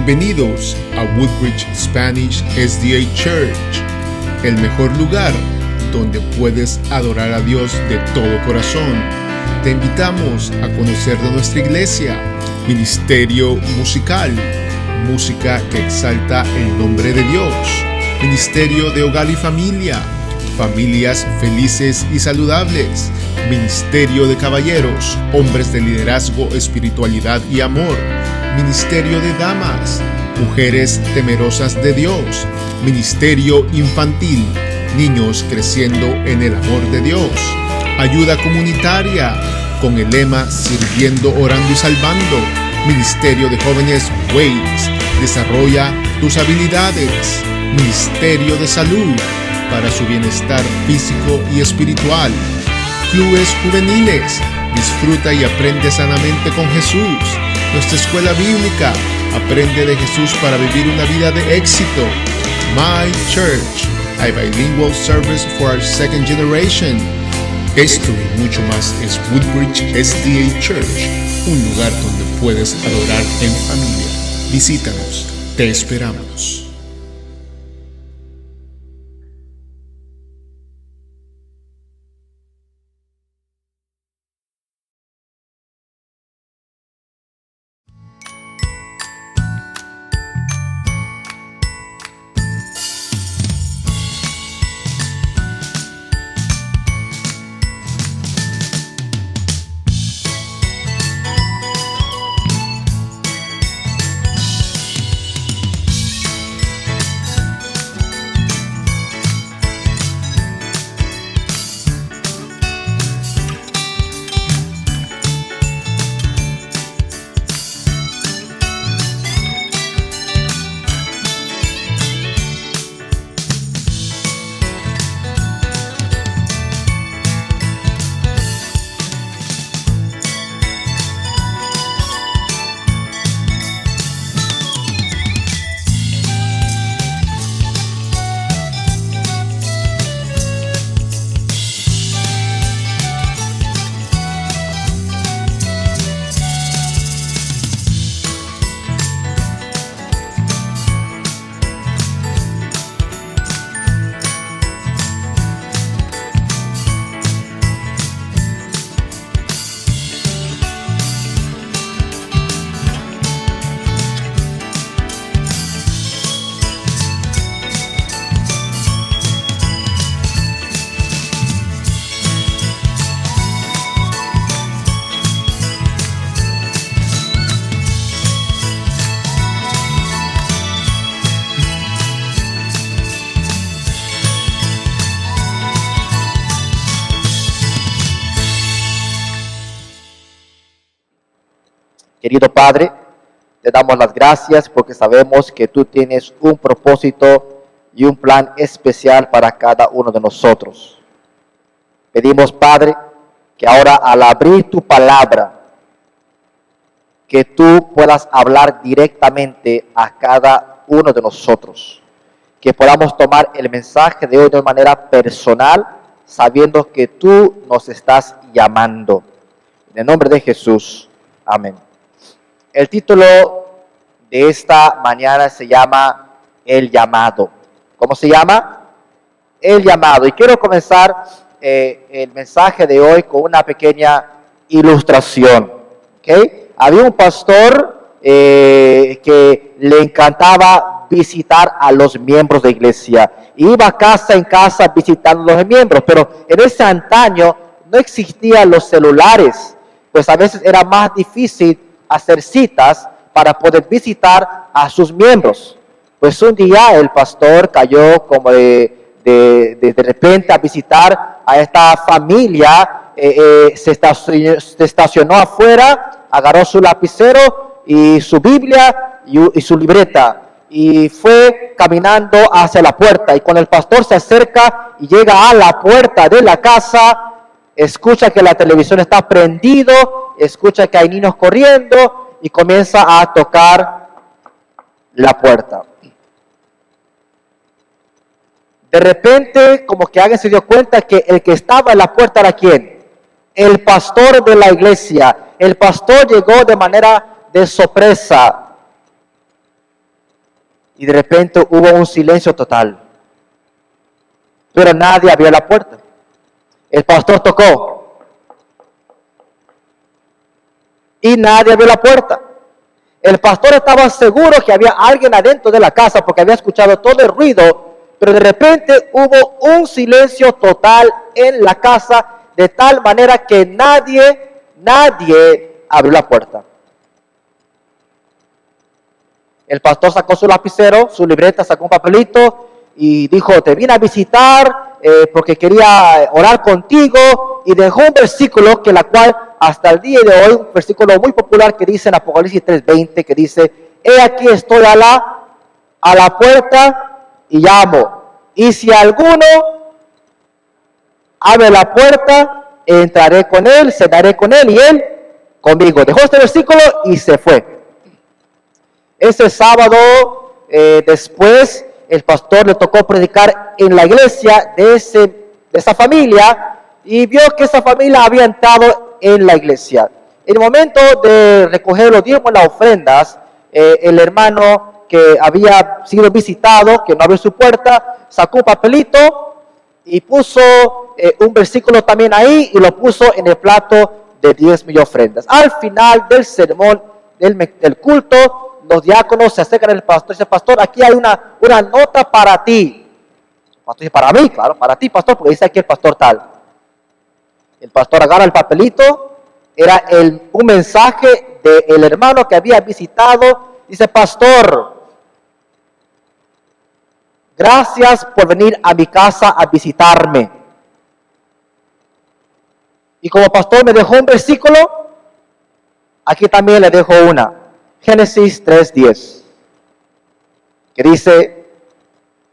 Bienvenidos a Woodbridge Spanish SDA Church, el mejor lugar donde puedes adorar a Dios de todo corazón. Te invitamos a conocer de nuestra iglesia, ministerio musical, música que exalta el nombre de Dios, ministerio de hogar y familia, familias felices y saludables, ministerio de caballeros, hombres de liderazgo, espiritualidad y amor, ministerio de damas, mujeres temerosas de Dios, ministerio infantil, niños creciendo en el amor de Dios, ayuda comunitaria, con el lema Sirviendo, Orando y Salvando, ministerio de jóvenes Ways, desarrolla tus habilidades, ministerio de salud, para su bienestar físico y espiritual, clubes juveniles, disfruta y aprende sanamente con Jesús, nuestra escuela bíblica, aprende de Jesús para vivir una vida de éxito, My Church, a bilingual service for our second generation. Esto y mucho más es Woodbridge SDA Church, un lugar donde puedes adorar en familia. Visítanos, te esperamos. Querido Padre, te damos las gracias porque sabemos que tú tienes un propósito y un plan especial para cada uno de nosotros. Pedimos, Padre, que ahora al abrir tu palabra, que tú puedas hablar directamente a cada uno de nosotros. Que podamos tomar el mensaje de hoy de manera personal, sabiendo que tú nos estás llamando. En el nombre de Jesús, amén. El título de esta mañana se llama El Llamado. ¿Cómo se llama? El Llamado. Y quiero comenzar el mensaje de hoy con una pequeña ilustración. ¿Okay? Había un pastor que le encantaba visitar a los miembros de iglesia. Iba casa en casa visitando a los miembros, pero en ese antaño no existían los celulares, pues a veces era más difícil hacer citas para poder visitar a sus miembros. Pues un día el pastor cayó como de repente a visitar a esta familia, se estacionó afuera, agarró su lapicero y su Biblia y su libreta y fue caminando hacia la puerta. Y cuando el pastor se acerca y llega a la puerta de la casa, escucha que la televisión está prendido, escucha que hay niños corriendo y comienza a tocar la puerta. De repente, como que alguien se dio cuenta que el que estaba en la puerta era ¿quién? El pastor de la iglesia. El pastor llegó de manera de sorpresa. y de repente hubo un silencio total. Pero nadie abrió la puerta. El pastor tocó y nadie abrió la puerta. El pastor estaba seguro que había alguien adentro de la casa porque había escuchado todo el ruido, pero de repente hubo un silencio total en la casa, de tal manera que nadie abrió la puerta. El pastor sacó su lapicero, su libreta, sacó un papelito y dijo: te vine a visitar porque quería orar contigo, y dejó un versículo que la cual hasta el día de hoy, un versículo muy popular que dice en Apocalipsis 3:20, que dice: he aquí estoy a la puerta y llamo, y si alguno abre la puerta, entraré con él, cenaré con él y él conmigo. Dejó este versículo y se fue. Ese sábado después, el pastor le tocó predicar en la iglesia de esa familia, y vio que esa familia había entrado en la iglesia. En el momento de recoger los diezmos, las ofrendas, el hermano que había sido visitado, que no abrió su puerta, sacó un papelito y puso un versículo también ahí, y lo puso en el plato de diezmos y ofrendas. Al final del sermón del culto, los diáconos se acercan al pastor y dicen: pastor, aquí hay una nota para ti. El pastor dice: para mí, claro, para ti, pastor, porque dice aquí el pastor tal. El pastor agarra el papelito, era un mensaje del hermano que había visitado. Dice: pastor, gracias por venir a mi casa a visitarme. Y como pastor me dejó un versículo, aquí también le dejo una. Génesis 3:10, que dice: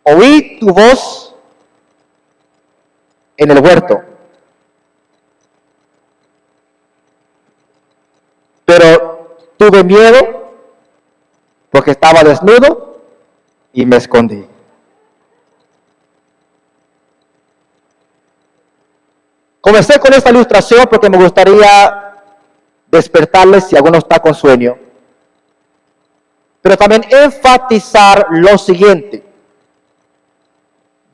oí tu voz en el huerto, pero tuve miedo porque estaba desnudo y me escondí. Comencé con esta ilustración porque me gustaría despertarles si alguno está con sueño, pero también enfatizar lo siguiente: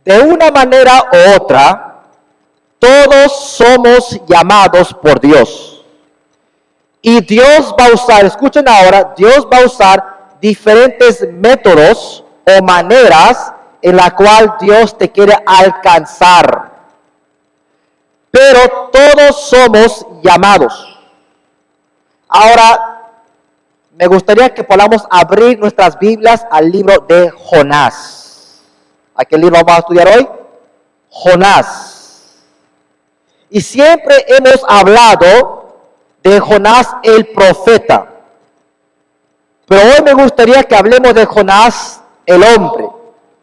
de una manera u otra, todos somos llamados por Dios. Y Dios va a usar, escuchen ahora, Dios va a usar diferentes métodos o maneras en la cual Dios te quiere alcanzar. Pero todos somos llamados. Ahora, me gustaría que podamos abrir nuestras Biblias al libro de Jonás. ¿A qué libro vamos a estudiar hoy? Jonás. Y siempre hemos hablado de Jonás el profeta. Pero hoy me gustaría que hablemos de Jonás el hombre.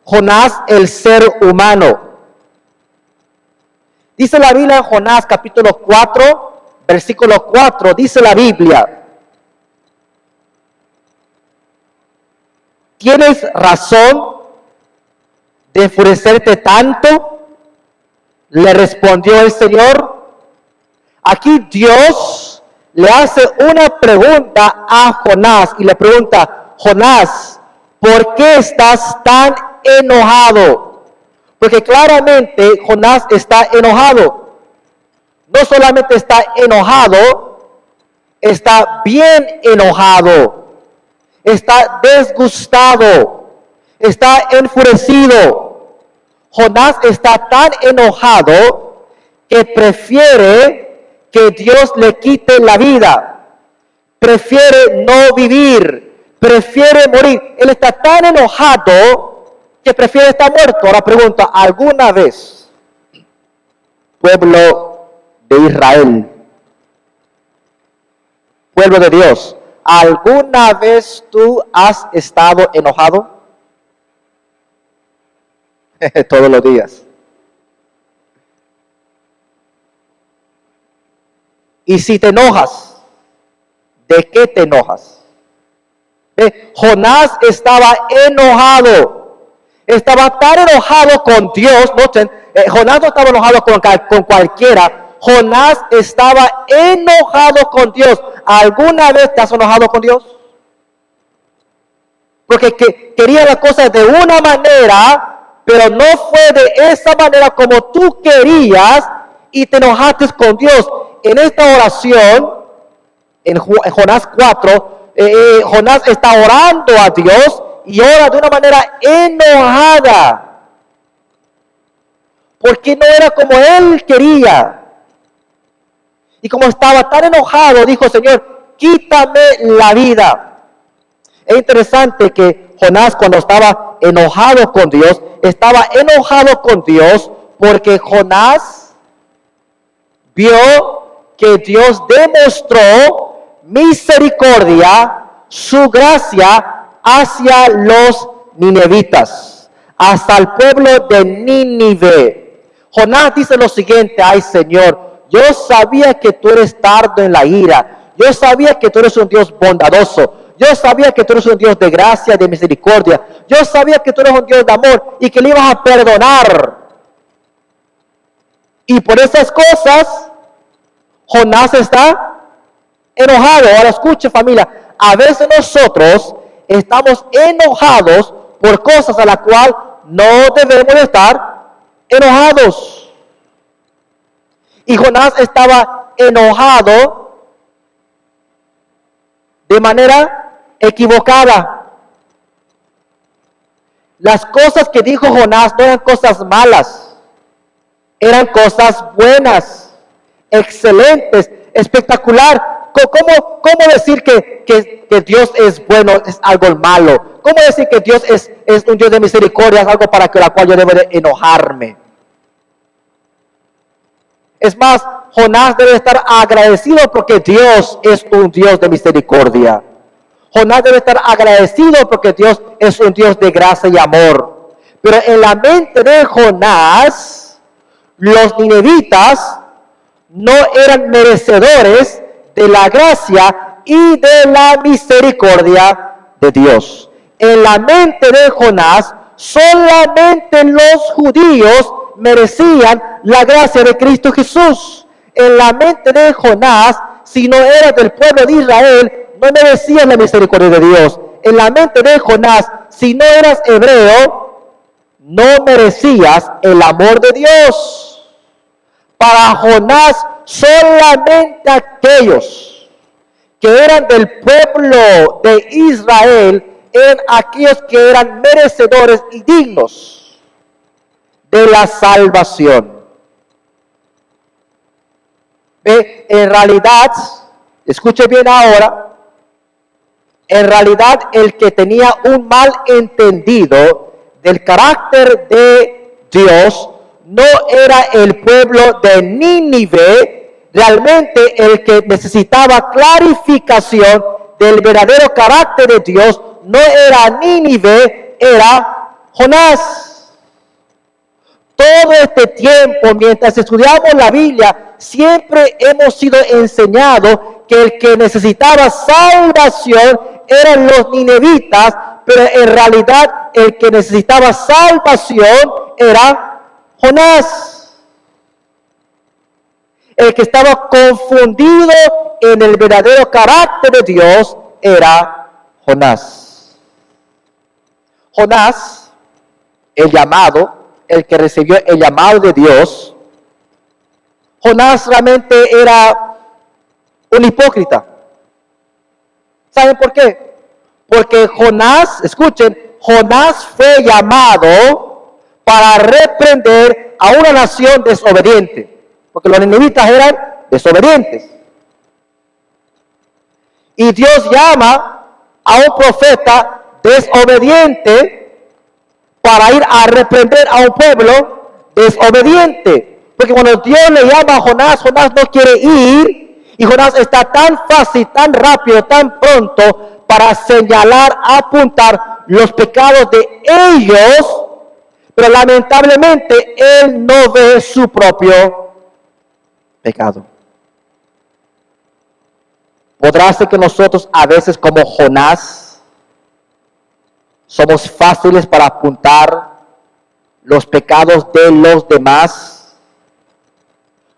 Jonás el ser humano. Dice la Biblia en Jonás capítulo 4, versículo 4, dice la Biblia: ¿tienes razón de enfurecerte tanto? Le respondió el Señor. Aquí Dios le hace una pregunta a Jonás y le pregunta: Jonás, ¿por qué estás tan enojado? Porque claramente Jonás está enojado. No solamente está enojado, está bien enojado. Está disgustado, está enfurecido. Jonás está tan enojado que prefiere que Dios le quite la vida. Prefiere no vivir, prefiere morir. Él está tan enojado que prefiere estar muerto. Ahora pregunta: ¿alguna vez, pueblo de Israel, pueblo de Dios, alguna vez tú has estado enojado? Todos los días. Y si te enojas, ¿de qué te enojas? Jonás estaba enojado. Estaba tan enojado con Dios. Noten, Jonás no estaba enojado con cualquiera. Jonás estaba enojado con Dios. ¿Alguna vez te has enojado con Dios? porque quería las cosas de una manera, pero no fue de esa manera como tú querías y te enojaste con Dios. En esta oración, en Jonás 4, Jonás está orando a Dios y ora de una manera enojada, porque no era como él quería. Y como estaba tan enojado, dijo: Señor, quítame la vida. Es interesante que Jonás, cuando estaba enojado con Dios porque Jonás vio que Dios demostró misericordia, su gracia hacia los ninevitas, hasta el pueblo de Nínive. Jonás dice lo siguiente: ay, Señor, yo sabía que tú eres tardo en la ira, yo sabía que tú eres un Dios bondadoso, yo sabía que tú eres un Dios de gracia y de misericordia, yo sabía que tú eres un Dios de amor y que le ibas a perdonar. Y por esas cosas Jonás está enojado. Ahora escuche, familia, a veces nosotros estamos enojados por cosas a las cuales no debemos estar enojados. Y Jonás estaba enojado de manera equivocada. Las cosas que dijo Jonás no eran cosas malas, eran cosas buenas, excelentes, espectacular. ¿Cómo decir que Dios es bueno es algo malo? ¿Cómo decir que Dios es un Dios de misericordia, es algo para la cual yo debo de enojarme? Es más, Jonás debe estar agradecido porque Dios es un Dios de misericordia. Jonás debe estar agradecido porque Dios es un Dios de gracia y amor. Pero en la mente de Jonás, los ninevitas no eran merecedores de la gracia y de la misericordia de Dios. En la mente de Jonás, solamente los judíos merecían la gracia de Cristo Jesús. En la mente de Jonás, si no eras del pueblo de Israel, no merecías la misericordia de Dios. En la mente de Jonás, si no eras hebreo, no merecías el amor de Dios. Para Jonás, solamente aquellos que eran del pueblo de Israel eran aquellos que eran merecedores y dignos de la salvación. En realidad, escuche bien ahora, en realidad el que tenía un mal entendido del carácter de Dios no era el pueblo de Nínive. Realmente el que necesitaba clarificación del verdadero carácter de Dios no era Nínive, era Jonás. Todo este tiempo, mientras estudiamos la Biblia, siempre hemos sido enseñados que el que necesitaba salvación eran los ninevitas, pero en realidad el que necesitaba salvación era Jonás. El que estaba confundido en el verdadero carácter de Dios era Jonás. Jonás, el que recibió el llamado de Dios, Jonás realmente era un hipócrita. ¿Saben por qué? Porque Jonás, escuchen, Jonás fue llamado para reprender a una nación desobediente, porque los ninivitas eran desobedientes. Y Dios llama a un profeta desobediente para ir a reprender a un pueblo desobediente. Porque cuando Dios le llama a Jonás, Jonás no quiere ir. Y Jonás está tan fácil, tan rápido, tan pronto para señalar, apuntar los pecados de ellos, pero lamentablemente él no ve su propio pecado. ¿Podrá ser que nosotros a veces como Jonás somos fáciles para apuntar los pecados de los demás,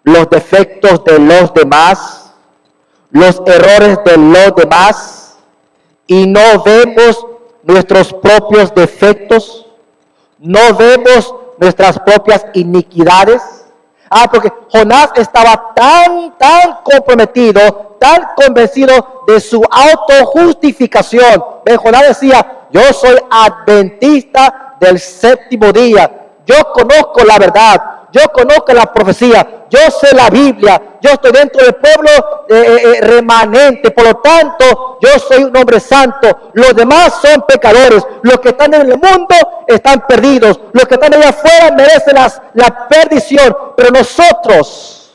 los defectos de los demás, los errores de los demás, y no vemos nuestros propios defectos, no vemos nuestras propias iniquidades. Porque Jonás estaba tan comprometido, tan convencido de su autojustificación. Jonás decía, yo soy adventista del séptimo día. Yo conozco la verdad, yo conozco la profecía, yo sé la Biblia, yo estoy dentro del pueblo remanente, por lo tanto, yo soy un hombre santo. Los demás son pecadores, los que están en el mundo están perdidos, los que están allá afuera merecen la perdición, pero nosotros,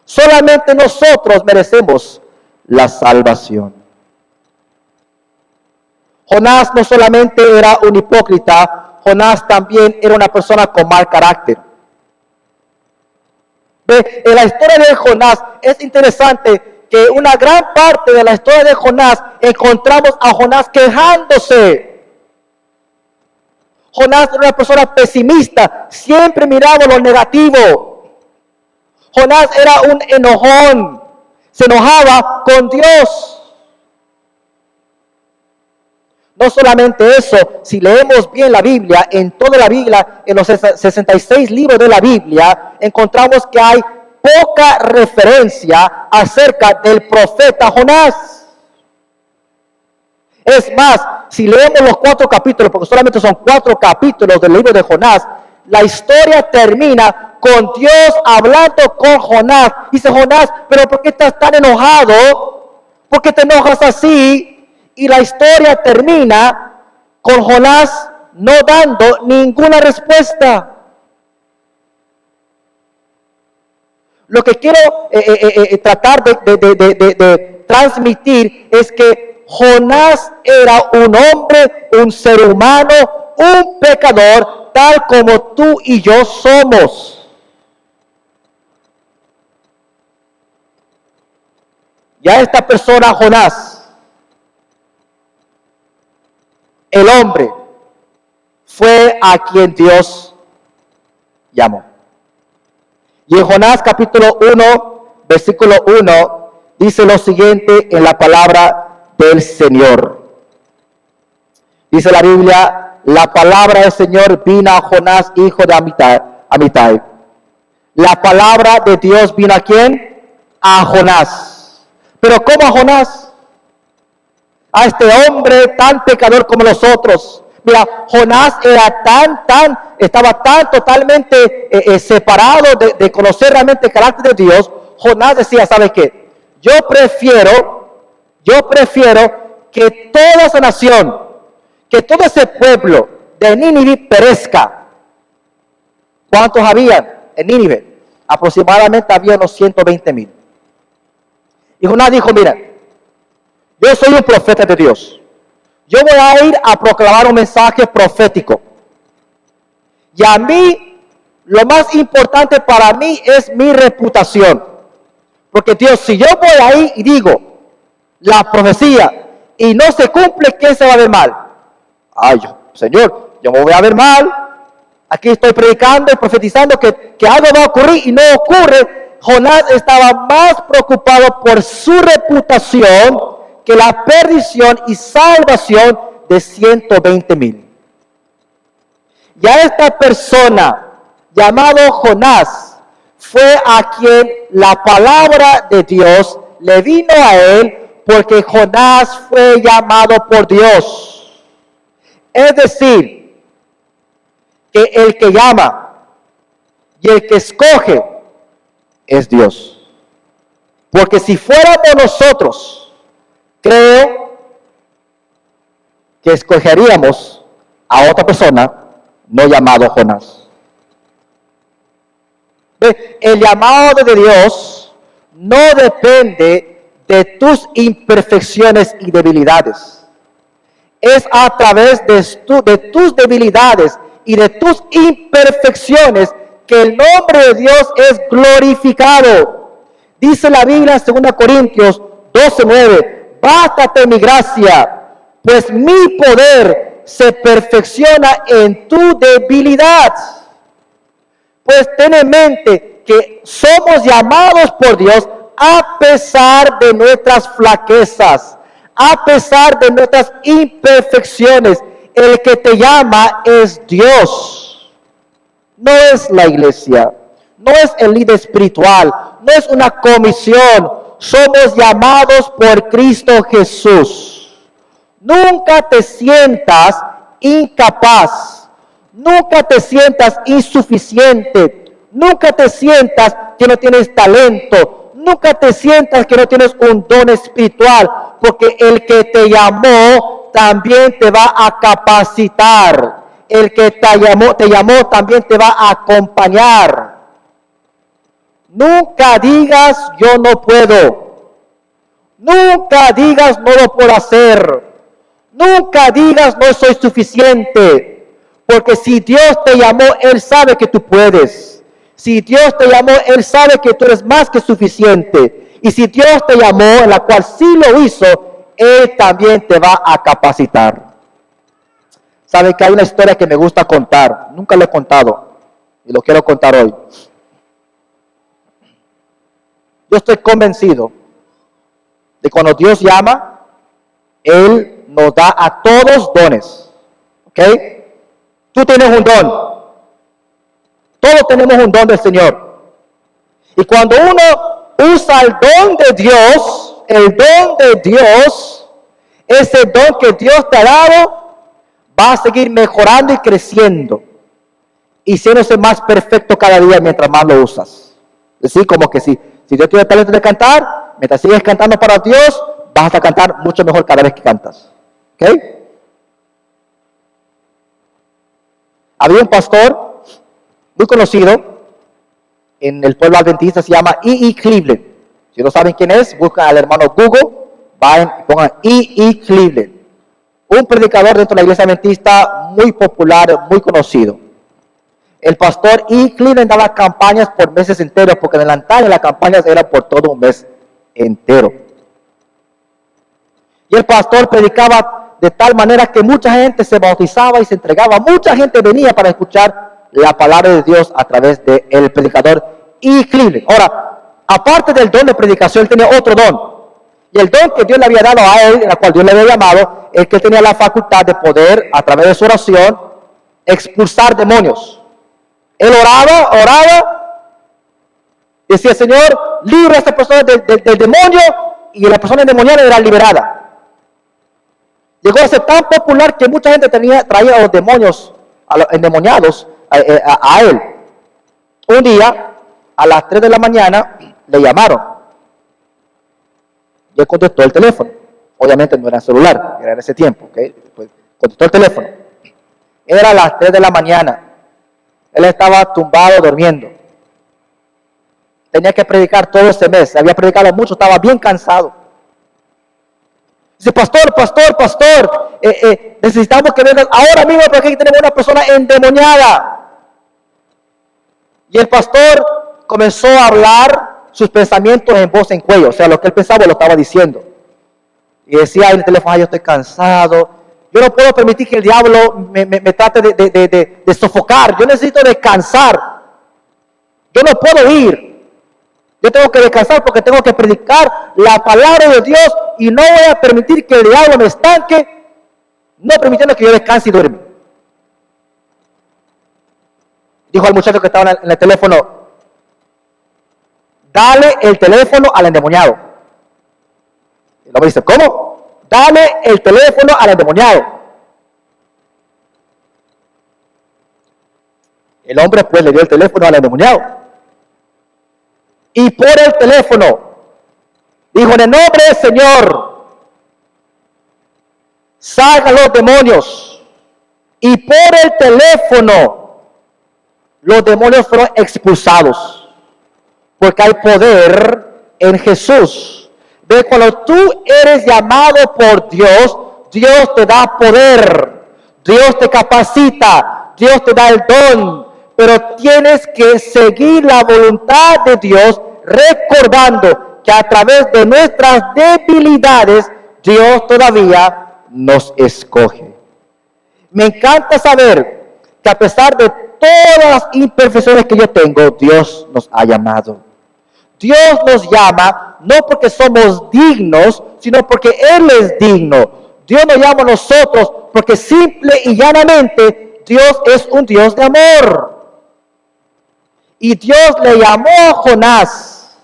solamente nosotros merecemos la salvación. Jonás no solamente era un hipócrita, Jonás también era una persona con mal carácter. En la historia de Jonás es interesante que una gran parte de la historia de Jonás encontramos a Jonás quejándose. Jonás era una persona pesimista, siempre miraba lo negativo. Jonás era un enojón, se enojaba con Dios. No solamente eso, si leemos bien la Biblia, en toda la Biblia, en los 66 libros de la Biblia, encontramos que hay poca referencia acerca del profeta Jonás. Es más, si leemos los 4 capítulos, porque solamente son 4 capítulos del libro de Jonás, la historia termina con Dios hablando con Jonás. Dice Jonás, pero ¿por qué estás tan enojado? ¿Por qué te enojas así? Y la historia termina con Jonás no dando ninguna respuesta. Lo que quiero tratar de transmitir es que Jonás era un hombre, un ser humano, un pecador, tal como tú y yo somos. Ya esta persona, Jonás, el hombre, fue a quien Dios llamó. Y en Jonás capítulo 1, versículo 1, dice lo siguiente en la palabra del Señor. Dice la Biblia, la palabra del Señor vino a Jonás, hijo de Amitai. La palabra de Dios vino ¿a quién? A Jonás. ¿Pero cómo a Jonás? A este hombre tan pecador como nosotros. Mira, Jonás era estaba tan totalmente separado de conocer realmente el carácter de Dios. Jonás decía, ¿sabe qué? Yo prefiero que toda esa nación, que todo ese pueblo de Nínive perezca. ¿Cuántos habían en Nínive? Aproximadamente había unos 120,000. Y Jonás dijo, mira, yo soy un profeta de Dios. Yo voy a ir a proclamar un mensaje profético. Y a mí, lo más importante para mí es mi reputación. Porque Dios, si yo voy ahí y digo la profecía y no se cumple, ¿quién se va a ver mal? Señor, yo me voy a ver mal. Aquí estoy predicando y profetizando que algo va a ocurrir y no ocurre. Jonás estaba más preocupado por su reputación que la perdición y salvación de 120,000. Ya esta persona llamado Jonás fue a quien la palabra de Dios le vino a él, porque Jonás fue llamado por Dios. Es decir, que el que llama y el que escoge es Dios. Porque si fuéramos nosotros, creo que escogeríamos a otra persona no llamado Jonás. El llamado de Dios no depende de tus imperfecciones y debilidades. Es a través de tus debilidades y de tus imperfecciones que el nombre de Dios es glorificado. Dice la Biblia en 2 Corintios 12:9. Bástate mi gracia, pues mi poder se perfecciona en tu debilidad. Pues ten en mente que somos llamados por Dios a pesar de nuestras flaquezas, a pesar de nuestras imperfecciones. El que te llama es Dios, no es la iglesia, no es el líder espiritual, no es una comisión. Somos llamados por Cristo Jesús. Nunca te sientas incapaz, nunca te sientas insuficiente, nunca te sientas que no tienes talento, nunca te sientas que no tienes un don espiritual, porque el que te llamó también te va a capacitar. El que te llamó también te va a acompañar. Nunca digas yo no puedo. Nunca digas no lo puedo hacer. Nunca digas no soy suficiente. Porque si Dios te llamó, Él sabe que tú puedes. Si Dios te llamó, Él sabe que tú eres más que suficiente. Y si Dios te llamó, en la cual sí lo hizo, Él también te va a capacitar. ¿Sabe que hay una historia que me gusta contar? Nunca lo he contado y lo quiero contar hoy. Yo estoy convencido de cuando Dios llama, Él nos da a todos dones. ¿Ok? Tú tienes un don. Todos tenemos un don del Señor. Y cuando uno usa el don de Dios, ese don que Dios te ha dado, va a seguir mejorando y creciendo. Y siéndose más perfecto cada día mientras más lo usas. Es decir, como que si Dios tiene talento de cantar, mientras sigues cantando para Dios, vas a cantar mucho mejor cada vez que cantas. ¿Ok? Había un pastor muy conocido en el pueblo adventista, se llama E.E. Cleveland. Si no saben quién es, buscan al hermano Google, vayan y pongan E.E. Cleveland. Un predicador dentro de la iglesia adventista muy popular, muy conocido. El pastor E. Cleveland daba campañas por meses enteros, porque en el antaño las campañas eran por todo un mes entero. Y el pastor predicaba de tal manera que mucha gente se bautizaba y se entregaba. Mucha gente venía para escuchar la palabra de Dios a través del predicador E. Cleveland. Ahora, aparte del don de predicación, él tenía otro don. Y el don que Dios le había dado a él, en la cual Dios le había llamado, es que él tenía la facultad de poder, a través de su oración, expulsar demonios. Él oraba, decía, Señor, libra a esta persona del demonio, y la persona endemoniada era liberada. Llegó a ser tan popular que mucha gente traía a los demonios, a los endemoniados, a él. Un día, a las 3 de la mañana, le llamaron. Y él contestó el teléfono. Obviamente no era celular, era en ese tiempo. ¿Okay? Pues contestó el teléfono. Era a las 3 de la mañana. Él estaba tumbado, durmiendo. Tenía que predicar todo ese mes. Había predicado mucho, estaba bien cansado. Dice, pastor, necesitamos que vengas ahora mismo porque aquí tenemos una persona endemoniada. Y el pastor comenzó a hablar sus pensamientos en voz en cuello. O sea, lo que él pensaba lo estaba diciendo. Y decía en el teléfono, yo estoy cansado. Yo no puedo permitir que el diablo me trate de sofocar. Yo necesito descansar. Yo no puedo ir. Yo tengo que descansar porque tengo que predicar la palabra de Dios y no voy a permitir que el diablo me estanque, no permitiendo que yo descanse y duerme. Dijo al muchacho que estaba en el teléfono, dale el teléfono al endemoniado. Y el hombre dice, ¿cómo? Dale el teléfono al endemoniado. El hombre pues le dio el teléfono al endemoniado. Y por el teléfono dijo, en el nombre del Señor, salgan los demonios. Y por el teléfono, los demonios fueron expulsados. Porque hay poder en Jesús. Ve, cuando tú eres llamado por Dios, Dios te da poder. Dios te capacita. Dios te da el don. Pero tienes que seguir la voluntad de Dios, recordando que a través de nuestras debilidades, Dios todavía nos escoge. Me encanta saber que a pesar de todas las imperfecciones que yo tengo, Dios nos ha llamado. Dios nos llama no porque somos dignos, sino porque Él es digno. Dios nos llama a nosotros porque simple y llanamente Dios es un Dios de amor. Y Dios le llamó a Jonás.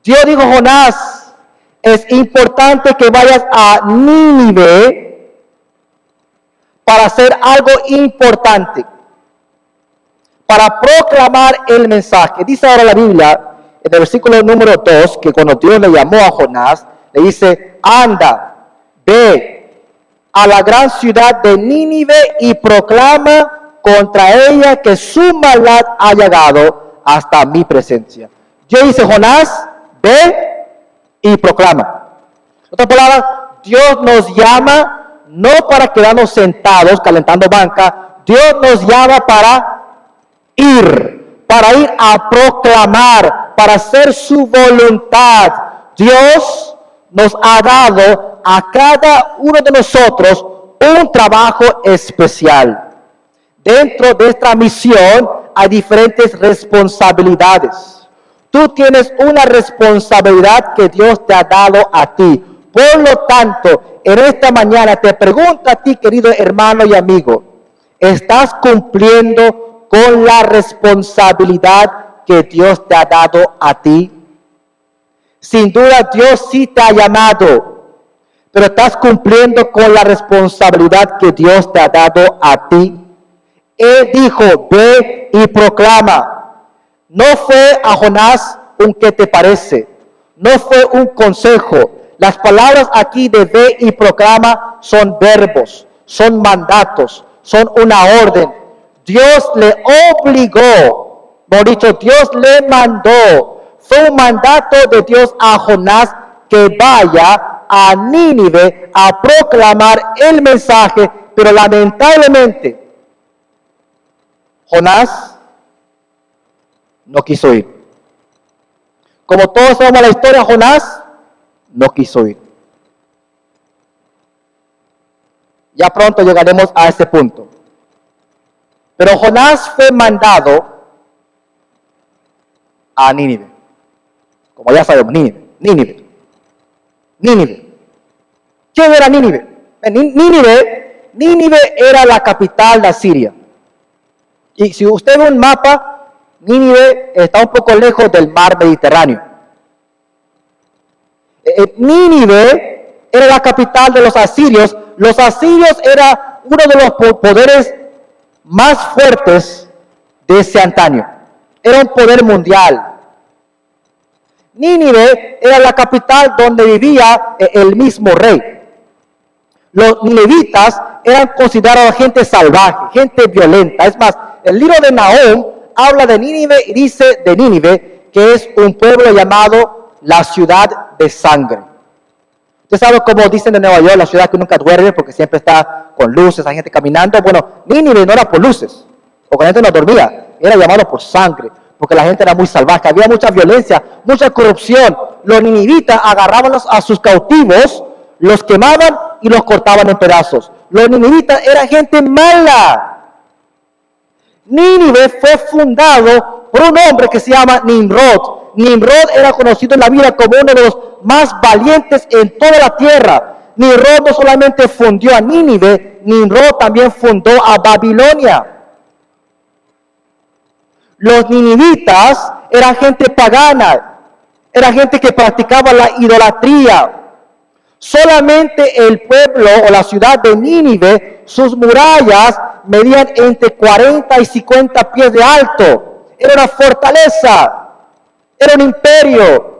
Dios dijo: Jonás, es importante que vayas a Nínive para hacer algo importante, para proclamar el mensaje. Dice ahora la Biblia, en el versículo número 2, que cuando Dios le llamó a Jonás, le dice: anda, ve a la gran ciudad de Nínive y proclama contra ella que su maldad ha llegado hasta mi presencia. Dios dice: Jonás, ve y proclama. En otras palabras, Dios nos llama no para quedarnos sentados calentando banca. Dios nos llama para ir a proclamar, para hacer su voluntad. Dios nos ha dado a cada uno de nosotros un trabajo especial. Dentro de esta misión hay diferentes responsabilidades. Tú tienes una responsabilidad que Dios te ha dado a ti. Por lo tanto, en esta mañana te pregunto a ti, querido hermano y amigo, ¿estás cumpliendo con la responsabilidad que Dios te ha dado a ti? Sin duda, Dios sí te ha llamado, pero estás cumpliendo con la responsabilidad que Dios te ha dado a ti. Él dijo: ve y proclama. No fue a Jonás un ¿qué te parece? No fue un consejo. Las palabras aquí de ve y proclama son verbos, son mandatos, son una orden. Dios le obligó, mejor dicho, Dios le mandó. Fue un mandato de Dios a Jonás que vaya a Nínive a proclamar el mensaje, pero lamentablemente Jonás no quiso ir. Como todos sabemos la historia, Jonás no quiso ir. Ya pronto llegaremos a ese punto. Pero Jonás fue mandado a Nínive. Como ya sabemos, Nínive. ¿Quién era Nínive? Nínive era la capital de Asiria. Y si usted ve un mapa, Nínive está un poco lejos del mar Mediterráneo. Nínive era la capital de los asirios. Los asirios era uno de los poderes más fuertes de ese antaño. Era un poder mundial. Nínive era la capital donde vivía el mismo rey. Los ninivitas eran considerados gente salvaje, gente violenta. Es más, el libro de Nahum habla de Nínive y dice de Nínive que es un pueblo llamado la ciudad de sangre. Usted sabe cómo dicen de Nueva York, la ciudad que nunca duerme porque siempre está con luces, hay gente caminando. Bueno, Nínive no era por luces, porque la gente no dormía, era llamado por sangre, porque la gente era muy salvaje, había mucha violencia, mucha corrupción. Los ninivitas agarraban a sus cautivos, los quemaban y los cortaban en pedazos. Los ninivitas eran gente mala. Nínive fue fundado por un hombre que se llama Nimrod. Nimrod era conocido en la Biblia como uno de los más valientes en toda la tierra. Nimrod no solamente fundó a Nínive, Nimrod también fundó a Babilonia. Los ninivitas eran gente pagana, era gente que practicaba la idolatría. Solamente el pueblo o la ciudad de Nínive, sus murallas medían entre 40 y 50 pies de alto. Era una fortaleza, era un imperio.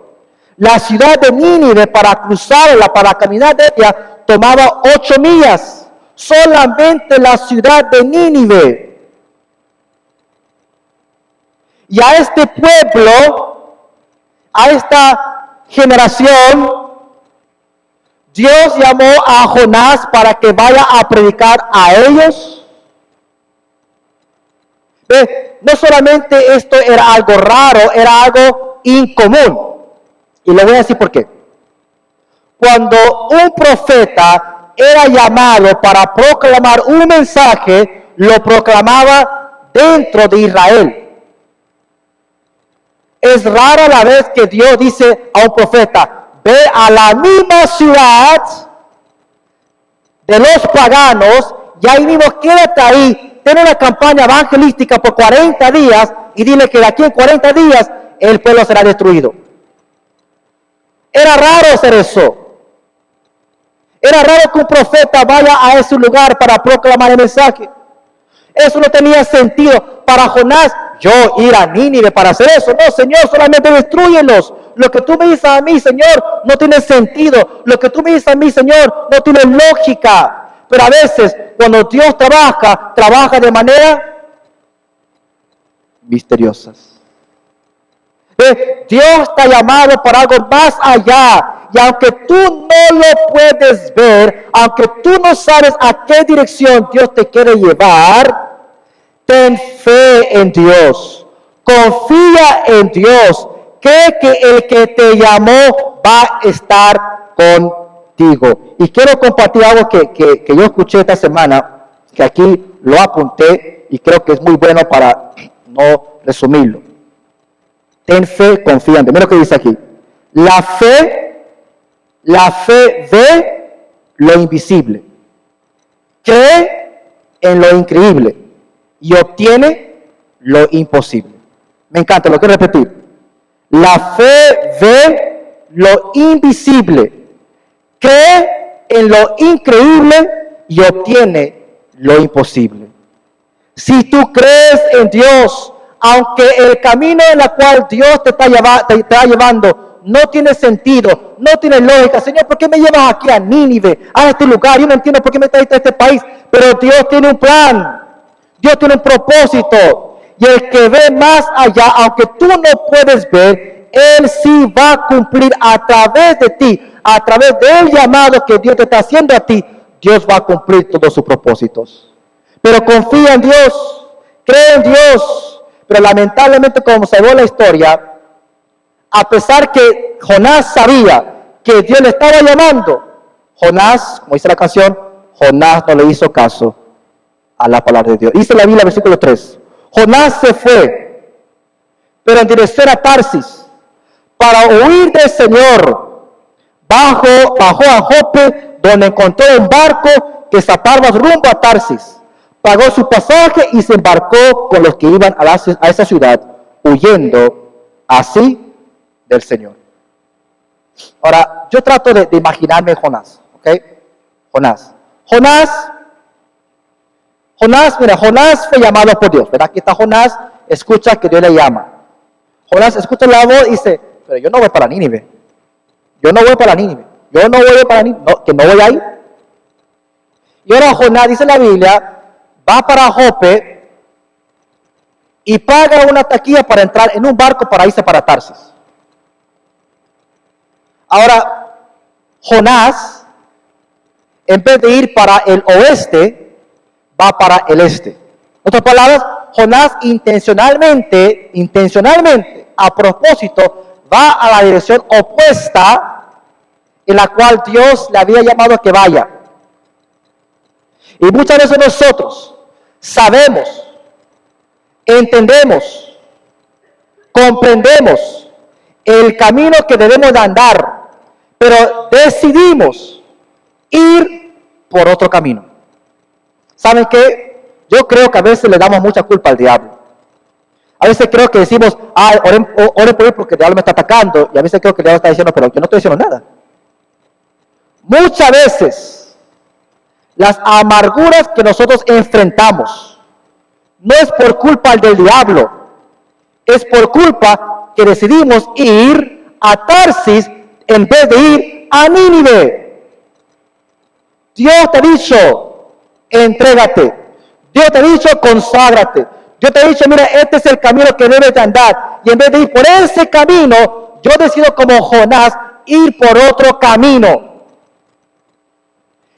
La ciudad de Nínive, para cruzarla, para caminar de ella, tomaba 8 millas. Solamente la ciudad de Nínive. Y a este pueblo, a esta generación, Dios llamó a Jonás para que vaya a predicar a ellos. No solamente esto era algo raro, era algo incomún. Y le voy a decir por qué. Cuando un profeta era llamado para proclamar un mensaje, lo proclamaba dentro de Israel. Es rara la vez que Dios dice a un profeta, ve a la misma ciudad de los paganos y ahí mismo quédate ahí, ten una campaña evangelística por 40 días y dile que de aquí en 40 días el pueblo será destruido. Era raro hacer eso. Era raro que un profeta vaya a ese lugar para proclamar el mensaje. Eso no tenía sentido para Jonás. Yo ir a Nínive para hacer eso. No, Señor, solamente destrúyelos. Lo que tú me dices a mí, Señor, no tiene sentido. Lo que tú me dices a mí, Señor, no tiene lógica. Pero a veces, cuando Dios trabaja de manera misteriosas. Dios te ha llamado para algo más allá. Y aunque tú no lo puedes ver, aunque tú no sabes a qué dirección Dios te quiere llevar, ten fe en Dios. Confía en Dios. Cree que el que te llamó va a estar contigo. Y quiero compartir algo que yo escuché esta semana, que aquí lo apunté y creo que es muy bueno para no resumirlo. Ten fe, confía en Dios. Mira lo que dice aquí. La fe ve lo invisible, cree en lo increíble y obtiene lo imposible. Me encanta, lo quiero repetir. La fe ve lo invisible, cree en lo increíble y obtiene lo imposible. Si tú crees en Dios, aunque el camino en el cual Dios te está llevando no tiene sentido, no tiene lógica. Señor, ¿por qué me llevas aquí a Nínive, a este lugar? Yo no entiendo por qué me trajiste a este país, pero Dios tiene un plan, Dios tiene un propósito, y el que ve más allá, aunque tú no puedes ver, Él sí va a cumplir a través de ti, a través del llamado que Dios te está haciendo a ti. Dios va a cumplir todos sus propósitos. Pero confía en Dios, cree en Dios. Pero lamentablemente, como se ve la historia, a pesar que Jonás sabía que Dios le estaba llamando, Jonás, como dice la canción, Jonás no le hizo caso a la palabra de Dios. Dice la Biblia, versículo 3. Jonás se fue, pero en dirección a Tarsis, para huir del Señor. Bajó a Jope, donde encontró un barco que zarpaba rumbo a Tarsis. Pagó su pasaje y se embarcó con los que iban a esa ciudad, huyendo así del Señor. Ahora, yo trato de imaginarme Jonás, ¿ok? Jonás, mira, Jonás fue llamado por Dios, ¿verdad? Aquí está Jonás, escucha que Dios le llama. Jonás escucha la voz y dice, pero yo no voy para Nínive. No, que no voy ahí. Y ahora Jonás, dice la Biblia, va para Jope y paga una taquilla para entrar en un barco para irse para Tarsis. Ahora, Jonás, en vez de ir para el oeste, va para el este. En otras palabras, Jonás intencionalmente, a propósito, va a la dirección opuesta en la cual Dios le había llamado a que vaya. Y muchas veces nosotros sabemos, entendemos, comprendemos el camino que debemos de andar, pero decidimos ir por otro camino. ¿Saben qué? Yo creo que a veces le damos mucha culpa al diablo. A veces creo que decimos, ore por él porque el diablo me está atacando, y a veces creo que el diablo está diciendo, pero yo no estoy diciendo nada. Muchas veces las amarguras que nosotros enfrentamos no es por culpa del diablo, es por culpa que decidimos ir a Tarsis en vez de ir a Nínive. Dios te ha dicho, entrégate. Dios te ha dicho, conságrate. Dios te ha dicho, mira, este es el camino que debes de andar. Y en vez de ir por ese camino, yo decido como Jonás ir por otro camino.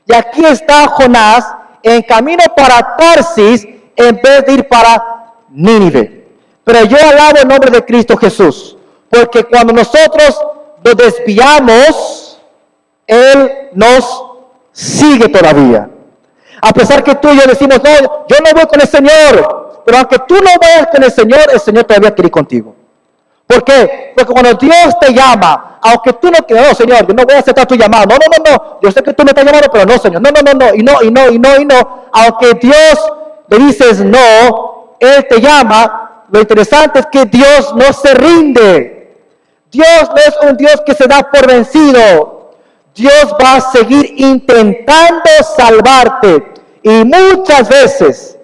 Y aquí está Jonás en camino para Tarsis en vez de ir para Nínive. Pero yo alabo el nombre de Cristo Jesús, porque cuando nosotros nos desviamos, Él nos sigue todavía. A pesar que tú y yo decimos, no, yo no voy con el Señor, pero aunque tú no vayas con el Señor todavía quiere ir contigo. ¿Por qué? Porque cuando Dios te llama, aunque tú no quieras, no, Señor, yo no voy a aceptar tu llamado. No, no, no, no. Yo sé que tú me estás llamando, pero no, Señor. No, no, no, no. Y no, y no, y no, y no. Aunque Dios le dices no, Él te llama. Lo interesante es que Dios no se rinde. Dios no es un Dios que se da por vencido. Dios va a seguir intentando salvarte. Y muchas veces,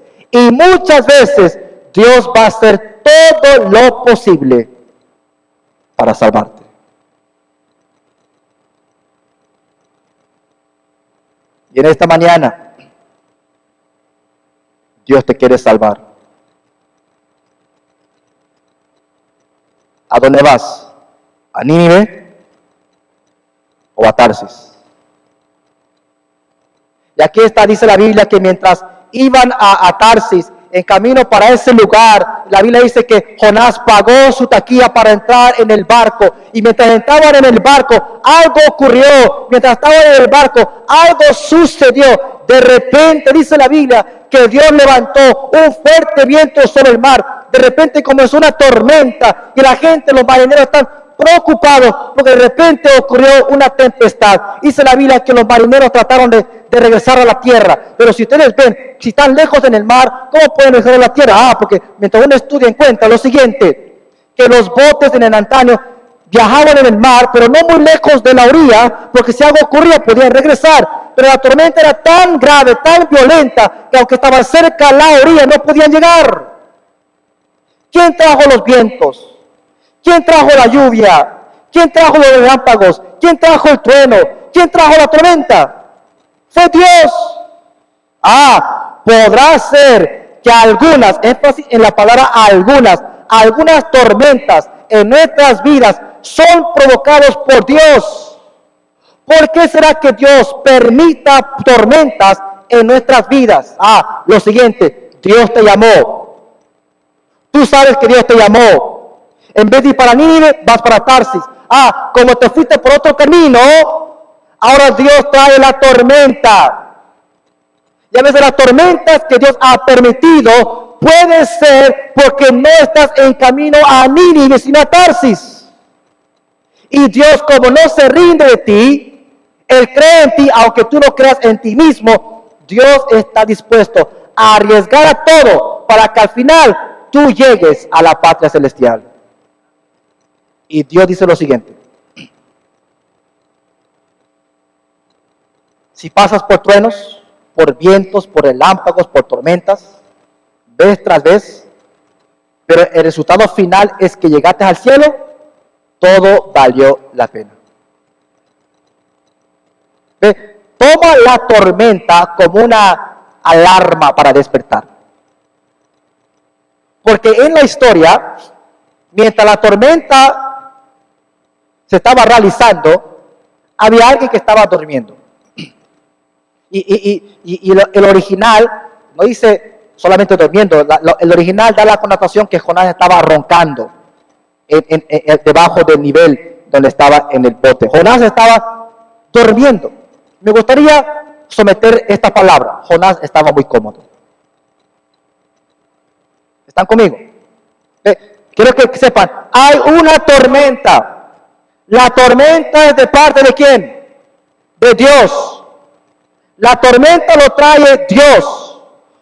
Dios va a hacer todo lo posible para salvarte. Y en esta mañana, Dios te quiere salvar. ¿A dónde vas? ¿A Nínive o a Tarsis? Y aquí está, dice la Biblia, que mientras iban a Tarsis, en camino para ese lugar, la Biblia dice que Jonás pagó su taquilla para entrar en el barco. Y mientras entraban en el barco, algo ocurrió. Mientras estaban en el barco, algo sucedió. De repente, dice la Biblia, que Dios levantó un fuerte viento sobre el mar. De repente comenzó una tormenta y la gente, los marineros están preocupados porque de repente ocurrió una tempestad. Dice la Biblia que los marineros trataron de regresar a la tierra. Pero si ustedes ven, si están lejos en el mar, ¿cómo pueden regresar a la tierra? Porque mientras uno estudia encuentra lo siguiente, que los botes en el antaño viajaban en el mar, pero no muy lejos de la orilla, porque si algo ocurría podían regresar. Pero la tormenta era tan grave, tan violenta, que aunque estaban cerca a la orilla no podían llegar. ¿Quién trajo los vientos? ¿Quién trajo la lluvia? ¿Quién trajo los relámpagos? ¿Quién trajo el trueno? ¿Quién trajo la tormenta? Fue Dios. Podrá ser que algunas, énfasis en la palabra algunas tormentas en nuestras vidas son provocados por Dios. ¿Por qué será que Dios permita tormentas en nuestras vidas? Lo siguiente, Dios te llamó. Tú sabes que Dios te llamó. En vez de ir para Nínive, vas para Tarsis. Como te fuiste por otro camino, ahora Dios trae la tormenta. Y a veces las tormentas que Dios ha permitido puede ser porque no estás en camino a Nínive, sino a Tarsis. Y Dios, como no se rinde de ti, Él cree en ti, aunque tú no creas en ti mismo, Dios está dispuesto a arriesgar a todo para que al final tú llegues a la patria celestial. Y Dios dice lo siguiente: si pasas por truenos, por vientos, por relámpagos, por tormentas, vez tras vez, pero el resultado final es que llegaste al cielo, todo valió la pena. Toma la tormenta como una alarma para despertar. Porque en la historia, mientras la tormenta se estaba realizando, había alguien que estaba durmiendo. Y el original no dice solamente durmiendo. El original da la connotación que Jonás estaba roncando debajo del nivel donde estaba en el bote. Jonás estaba durmiendo. Me gustaría someter esta palabra. Jonás estaba muy cómodo. ¿Están conmigo? Quiero que sepan, hay una tormenta. La tormenta es de parte de ¿quién? De Dios. La tormenta lo trae Dios.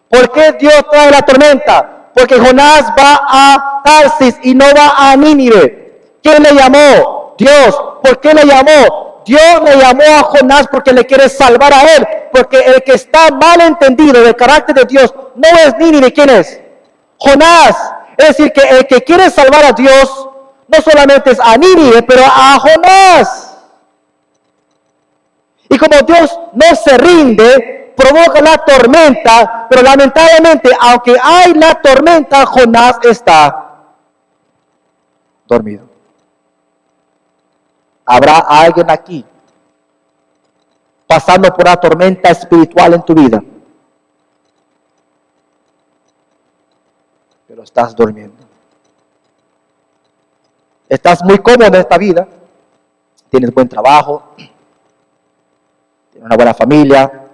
¿Por qué Dios trae la tormenta? Porque Jonás va a Tarsis y no va a Nínive. ¿Quién le llamó? Dios. ¿Por qué le llamó? Dios le llamó a Jonás porque le quiere salvar a él. Porque el que está mal entendido del carácter de Dios no es Nínive. ¿Quién es? Jonás. Es decir, que el que quiere salvar a Dios no solamente es a Nínive, pero a Jonás. Y como Dios no se rinde, provoca la tormenta, pero lamentablemente, aunque hay la tormenta, Jonás está dormido. ¿Habrá alguien aquí pasando por una tormenta espiritual en tu vida? Pero estás durmiendo. Estás muy cómodo en esta vida, tienes buen trabajo, tienes una buena familia,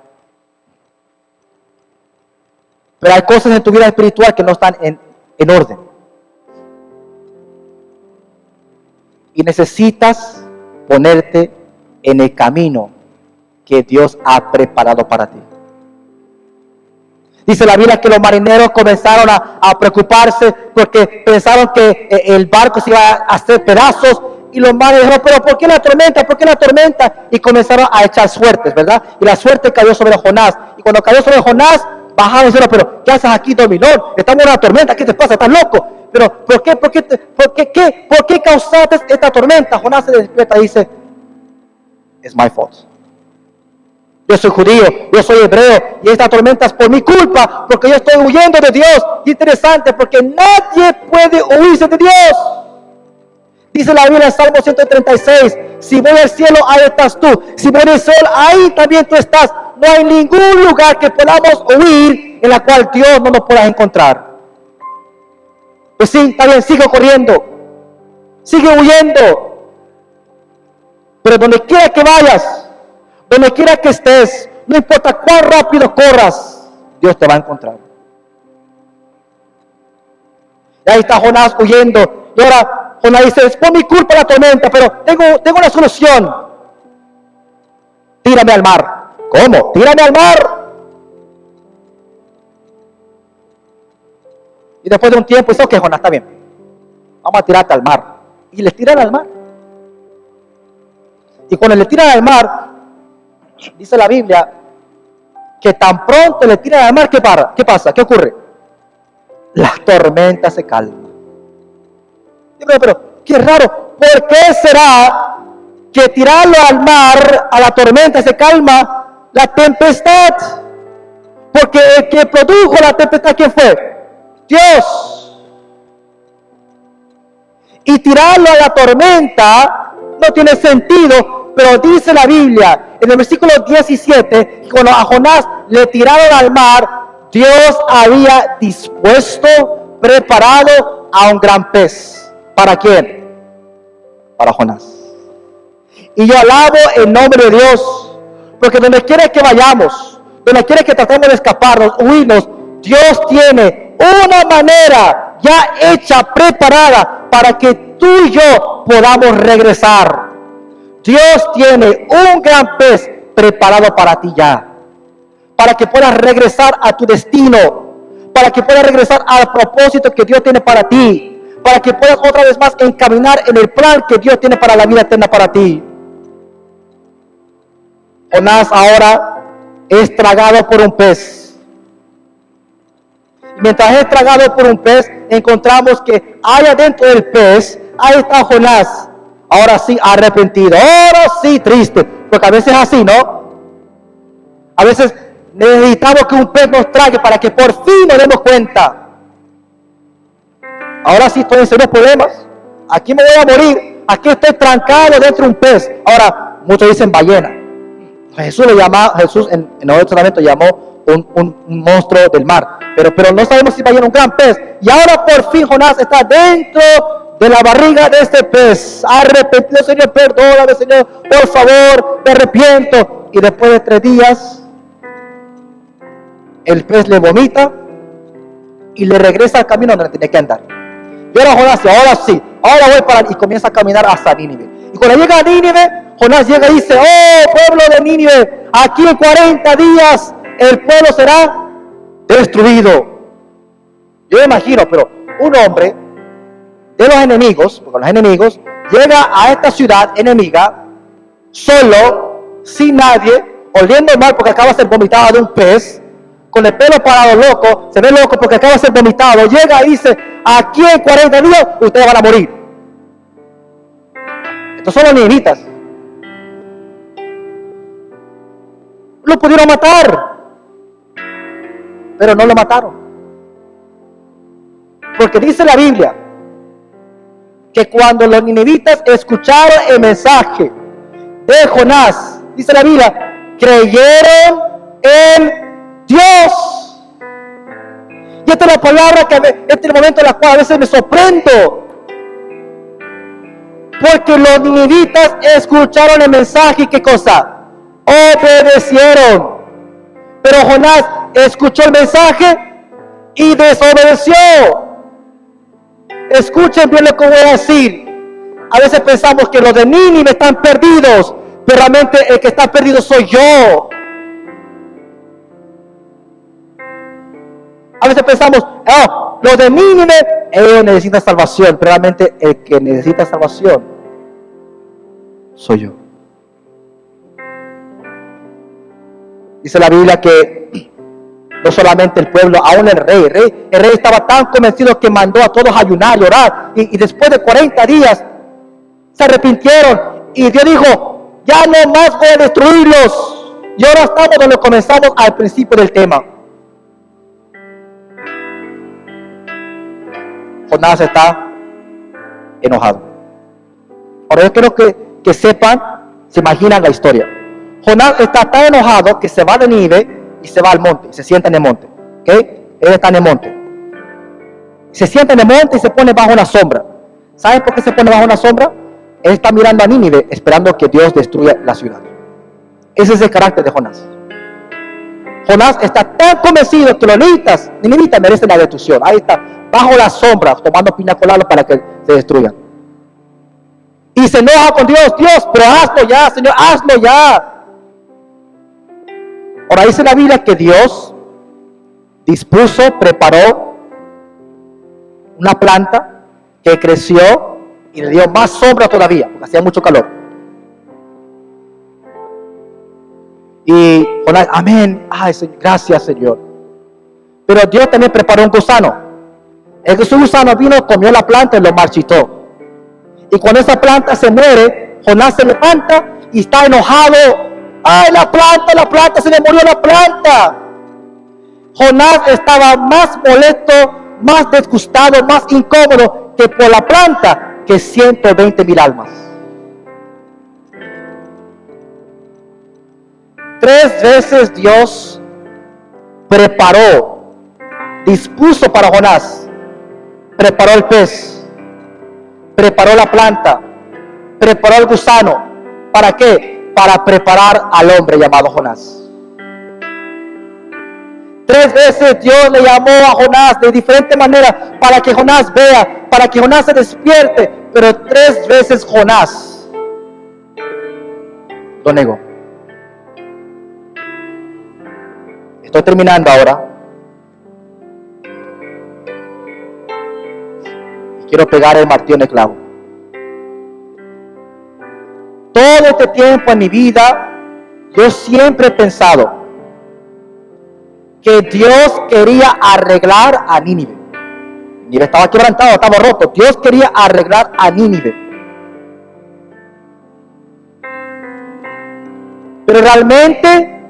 pero hay cosas en tu vida espiritual que no están en orden. Y necesitas ponerte en el camino que Dios ha preparado para ti. Dice la Biblia que los marineros comenzaron a preocuparse porque pensaron que el barco se iba a hacer pedazos. Y los marineros dijeron, pero ¿por qué la tormenta? ¿Por qué la tormenta? Y comenzaron a echar suertes, ¿verdad? Y la suerte cayó sobre Jonás. Y cuando cayó sobre Jonás, bajaron y dijeron, pero ¿qué haces aquí, dormilón? Estamos en una tormenta, ¿qué te pasa? ¿Estás loco? Pero ¿por qué causaste esta tormenta? Jonás se despierta y dice, it's my fault. Yo soy judío, yo soy hebreo, y esta tormenta es por mi culpa, porque yo estoy huyendo de Dios. Interesante, porque nadie puede huirse de Dios. Dice la Biblia en Salmo 136, si voy al cielo, ahí estás tú. Si voy al sol, ahí también tú estás. No hay ningún lugar que podamos huir en la cual Dios no nos pueda encontrar. Pues sí, está bien, sigue corriendo, sigue huyendo. Pero donde quiera que vayas, donde quiera que estés, no importa cuán rápido corras, Dios te va a encontrar. Y ahí está Jonás huyendo. Y ahora Jonás dice, es por mi culpa la tormenta, pero tengo una solución. Tírame al mar. ¿Cómo? Tírame al mar. Y después de un tiempo dice, ok, Jonás, está bien. Vamos a tirarte al mar. Y le tiran al mar. Y cuando le tiran al mar, dice la Biblia, que tan pronto le tiran al mar, ¿qué pasa? ¿Qué ocurre? La tormenta se calma. Pero qué raro, ¿por qué será que tirarlo al mar, a la tormenta, se calma la tempestad? Porque el que produjo la tempestad, ¿quién fue? Dios. Y tirarlo a la tormenta no tiene sentido, pero dice la Biblia en el versículo 17, que cuando a Jonás le tiraron al mar, Dios había dispuesto, preparado a un gran pez. ¿Para quién? Para Jonás. Y yo alabo el nombre de Dios, porque donde quiera que vayamos, donde quiera que tratemos de escaparnos, huirnos, Dios tiene una manera ya hecha, preparada, para que tú y yo podamos regresar. Dios tiene un gran pez preparado para ti ya, para que puedas regresar a tu destino, para que puedas regresar al propósito que Dios tiene para ti, para que puedas otra vez más encaminar en el plan que Dios tiene para la vida eterna para ti. Jonás ahora es tragado por un pez. Mientras es tragado por un pez, encontramos que allá dentro del pez, ahí está Jonás. Ahora sí arrepentido, ahora sí triste, porque a veces es así, ¿no? A veces necesitamos que un pez nos trague para que por fin nos demos cuenta. Ahora sí estoy en serios problemas. Aquí me voy a morir. Aquí estoy trancado dentro de un pez. Ahora, muchos dicen ballena. Jesús en el Nuevo Testamento llamó un monstruo del mar. Pero no sabemos si ballena, un gran pez. Y ahora por fin Jonás está dentro de la barriga de este pez. Arrepentido, Señor, perdóname, Señor, por favor, me arrepiento. Y después de 3 días, el pez le vomita y le regresa al camino donde tenía que andar. Y ahora Jonás, ahora voy para, y comienza a caminar hasta Nínive. Y cuando llega a Nínive, Jonás llega y dice, oh pueblo de Nínive, aquí en 40 días el pueblo será destruido. Yo me imagino, pero un hombre de los enemigos, porque los enemigos, llega a esta ciudad enemiga, solo, sin nadie, oliendo mal porque acaba de ser vomitado de un pez, con el pelo parado loco, se ve loco porque acaba de ser vomitado, llega y dice, aquí en 40 días ustedes van a morir. Estos son los ninivitas. Lo pudieron matar, pero no lo mataron. Porque dice la Biblia que cuando los ninivitas escucharon el mensaje de Jonás, dice la Biblia, creyeron en Dios. Y esta es la palabra que este es el momento en el cual a veces me sorprendo, porque los ninivitas escucharon el mensaje y ¿qué cosa? Obedecieron. Pero Jonás escuchó el mensaje y desobedeció. Escuchen bien lo que voy a decir. A veces pensamos que los de Nínive están perdidos, pero realmente el que está perdido soy yo. A veces pensamos, oh, los de Nínive, ellos necesitan salvación, pero realmente el que necesita salvación soy yo. Dice la Biblia que no solamente el pueblo, aún el rey estaba tan convencido que mandó a todos a ayunar y orar, y después de 40 días se arrepintieron, y Dios dijo, ya no más voy a destruirlos. Y ahora estamos donde comenzamos al principio del tema. Jonás está enojado. Ahora yo quiero que sepan, se imaginan la historia. Jonás está tan enojado que se va de Nínive y se va al monte, y se sienta en el monte. ¿Okay? Él está en el monte. Se sienta en el monte y se pone bajo una sombra. ¿Saben por qué se pone bajo una sombra? Él está mirando a Nínive, esperando que Dios destruya la ciudad. Ese es el carácter de Jonás. Jonás está tan convencido que los ninivitas merecen la destrucción. Ahí está, bajo la sombra, tomando piña colada para que se destruyan. Y se enoja con Dios, pero hazlo ya, Señor, hazlo ya. Ahora dice la Biblia que Dios preparó una planta que creció y le dio más sombra todavía, porque hacía mucho calor. Y Jonás, amén, ay, Señor, gracias, Señor. Pero Dios también preparó un gusano. El gusano vino, comió la planta y lo marchitó. Y cuando esa planta se muere, Jonás se levanta y está enojado. ¡Ay, la planta! ¡Se le murió la planta! Jonás estaba más molesto, más disgustado, más incómodo que por la planta que 120,000 almas. 3 veces Dios dispuso para Jonás. Preparó el pez, preparó la planta, preparó el gusano. ¿Para qué? Para preparar al hombre llamado Jonás. 3 veces Dios le llamó a Jonás de diferente manera para que Jonás vea, para que Jonás se despierte, pero 3 veces Jonás lo negó. Estoy terminando ahora. Y quiero pegar el martillo en el clavo. Todo este tiempo en mi vida, yo siempre he pensado que Dios quería arreglar a Nínive. Nínive estaba quebrantado, estaba roto. Dios quería arreglar a Nínive. Pero realmente,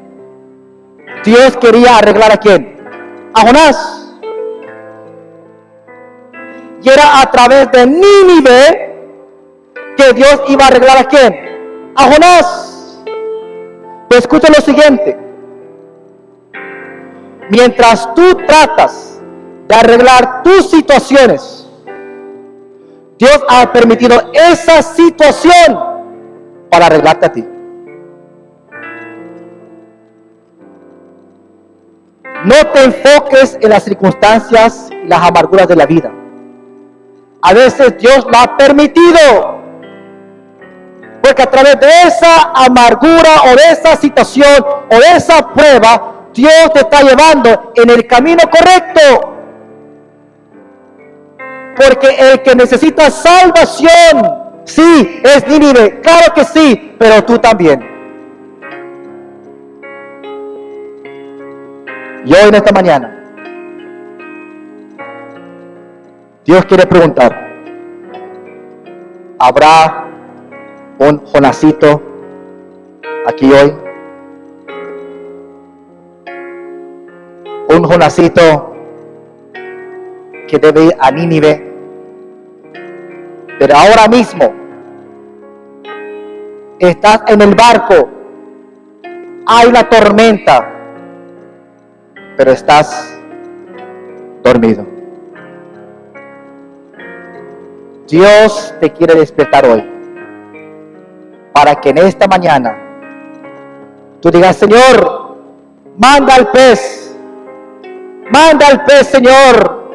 Dios quería arreglar ¿a quién? A Jonás. Y era a través de Nínive que Dios iba a arreglar ¿a quién? A Jonás. Pero escucha lo siguiente. Mientras tú tratas de arreglar tus situaciones, Dios ha permitido esa situación para arreglarte a ti. No te enfoques en las circunstancias y las amarguras de la vida. A veces Dios lo ha permitido, porque a través de esa amargura o de esa situación o de esa prueba, Dios te está llevando en el camino correcto. Porque el que necesita salvación, sí, es Nínive, claro que sí, pero tú también. Y hoy en esta mañana, Dios quiere preguntar, ¿habrá un Jonasito aquí hoy? Un Jonasito que debe ir a Nínive, pero ahora mismo estás en el barco, hay una tormenta, pero estás dormido. Dios te quiere despertar hoy para que en esta mañana tú digas, Señor, manda al pez, Señor,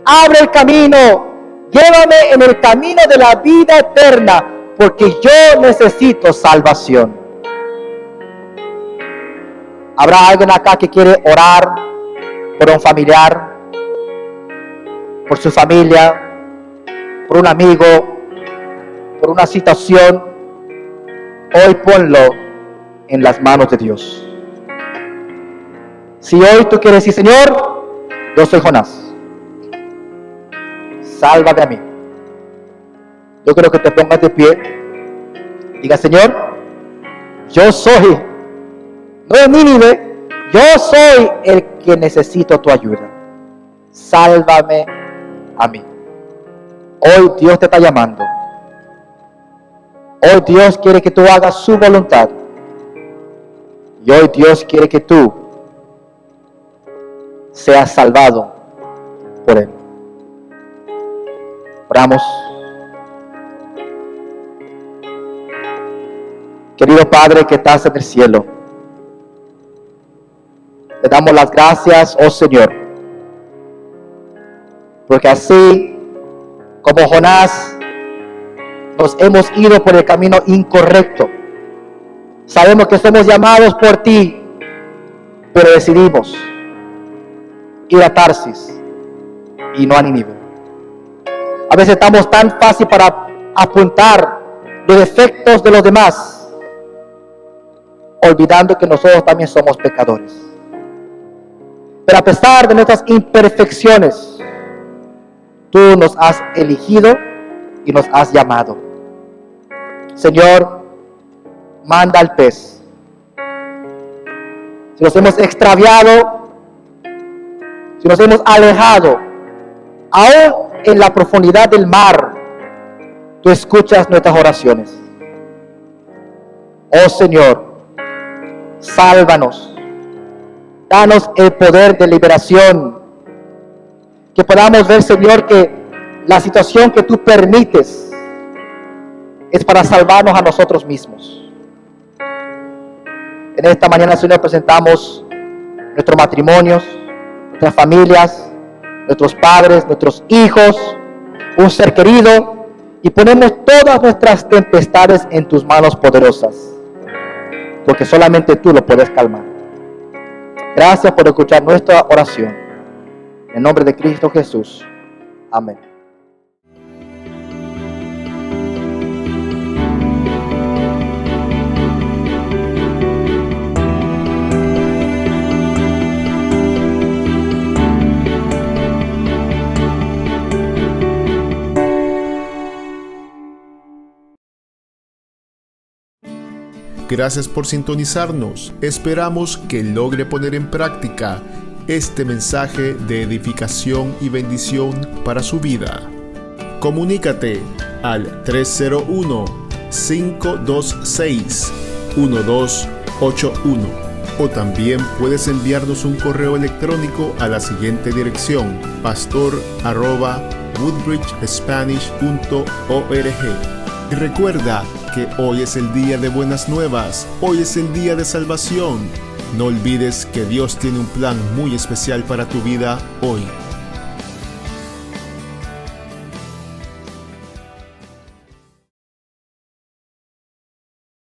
abre el camino, Llévame en el camino de la vida eterna, porque yo necesito salvación. ¿Habrá alguien acá que quiere orar por un familiar, por su familia, por un amigo, por una situación? Hoy ponlo en las manos de Dios. Si hoy tú quieres decir, Señor, yo soy Jonás, sálvame a mí. Yo quiero que te pongas de pie y diga, Señor, yo soy, no es Nínive, yo soy el que necesito tu ayuda. Sálvame a mí. Hoy Dios te está llamando. Hoy Dios quiere que tú hagas su voluntad. Y hoy Dios quiere que tú seas salvado por Él. Oramos. Querido Padre que estás en el cielo, te damos las gracias, oh Señor, porque así como Jonás nos hemos ido por el camino incorrecto, sabemos que somos llamados por ti, pero decidimos ir a Tarsis y no a Nínive. A veces estamos tan fácil para apuntar los defectos de los demás, olvidando que nosotros también somos pecadores. Pero a pesar de nuestras imperfecciones, tú nos has elegido y nos has llamado. Señor, manda al pez. Si nos hemos extraviado, si nos hemos alejado, aún en la profundidad del mar, tú escuchas nuestras oraciones. Oh Señor, sálvanos, danos el poder de liberación, que podamos ver, Señor, que la situación que tú permites es para salvarnos a nosotros mismos. En esta mañana, Señor, presentamos nuestros matrimonios, nuestras familias, nuestros padres, nuestros hijos, un ser querido, y ponemos todas nuestras tempestades en tus manos poderosas, porque solamente tú lo puedes calmar. Gracias por escuchar nuestra oración. En nombre de Cristo Jesús. Amén. Gracias por sintonizarnos. Esperamos que logre poner en práctica este mensaje de edificación y bendición para su vida. Comunícate al 301-526-1281 o también puedes enviarnos un correo electrónico a la siguiente dirección: pastor@woodbridgespanish.org. Y recuerda que hoy es el día de buenas nuevas, hoy es el día de salvación. No olvides que Dios tiene un plan muy especial para tu vida hoy.